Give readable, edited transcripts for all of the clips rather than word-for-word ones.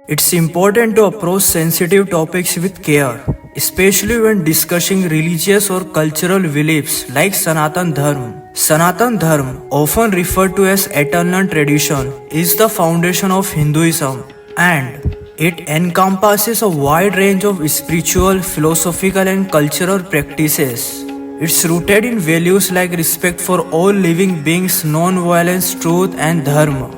It's important to approach sensitive topics with care, especially when discussing religious or cultural beliefs like Sanatan Dharma. Sanatan Dharma, often referred to as eternal tradition, is the foundation of Hinduism, and it encompasses a wide range of spiritual, philosophical, and cultural practices. It's rooted in values like respect for all living beings, non-violence, truth, and dharma.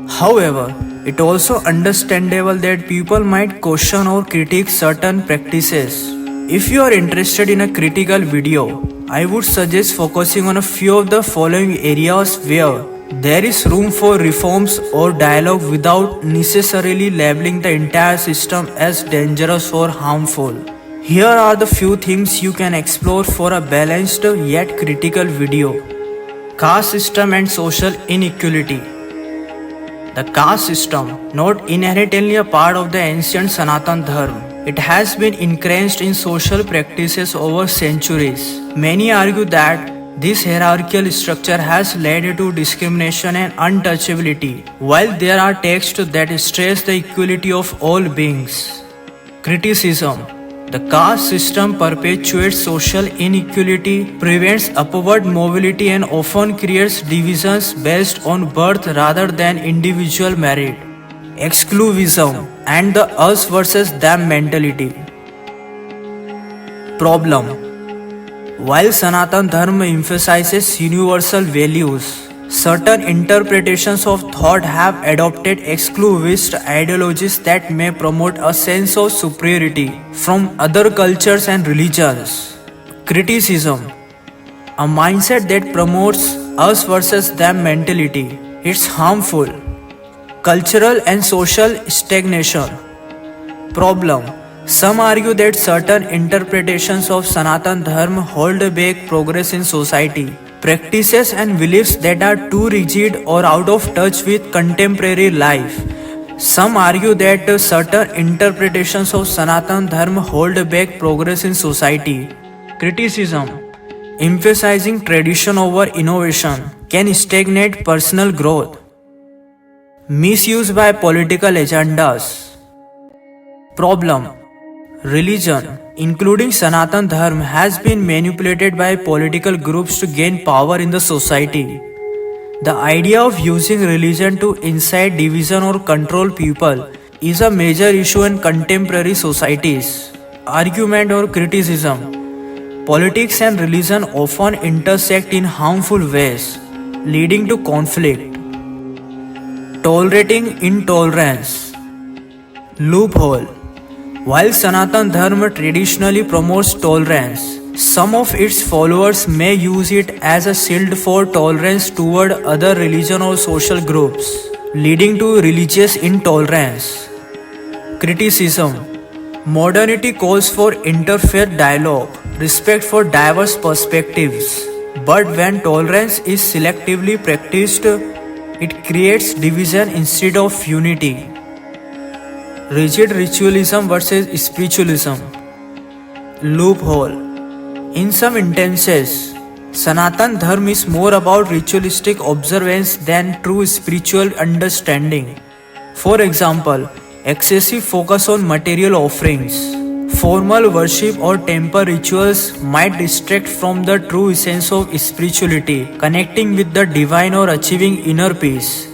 However, it also understandable that people might question or critique certain practices. If you are interested in a critical video, I would suggest focusing on a few of the following areas where there is room for reforms or dialogue without necessarily labeling the entire system as dangerous or harmful. Here are the few things you can explore for a balanced yet critical video. Caste system and social inequality. The caste system, not inherently a part of the ancient Sanatan Dharma, it has been entrenched in social practices over centuries. Many argue that this hierarchical structure has led to discrimination and untouchability, while there are texts that stress the equality of all beings. Criticism. The caste system perpetuates social inequality, prevents upward mobility, and often creates divisions based on birth rather than individual merit. Exclusivism and the us versus them mentality. Problem. While Sanatan Dharma emphasizes universal values, certain interpretations of thought have adopted exclusivist ideologies that may promote a sense of superiority from other cultures and religions. Criticism. A mindset that promotes us versus them mentality. It's harmful. Cultural and social stagnation. Problem. Some argue that certain interpretations of Sanatan Dharma hold back progress in society. Practices and beliefs that are too rigid or out of touch with contemporary life. Some argue that certain interpretations of Sanatan Dharma hold back progress in society. Criticism. Emphasizing tradition over innovation can stagnate personal growth. Misuse by political agendas. Problem. Religion, including Sanatan Dharma, has been manipulated by political groups to gain power in the society. The idea of using religion to incite division or control people is a major issue in contemporary societies. Argument or criticism. Politics and religion often intersect in harmful ways, leading to conflict. Tolerating intolerance. Loophole. While Sanatan Dharma traditionally promotes tolerance, some of its followers may use it as a shield for tolerance toward other religion or social groups, leading to religious intolerance. Criticism. Modernity calls for interfaith dialogue, respect for diverse perspectives, but when tolerance is selectively practiced, it creates division instead of unity. Rigid ritualism versus spiritualism. Loophole. In some instances, Sanatan Dharma is more about ritualistic observance than true spiritual understanding. For example, excessive focus on material offerings, formal worship, or temple rituals might distract from the true essence of spirituality, connecting with the divine or achieving inner peace.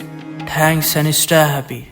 Thanks and stay happy.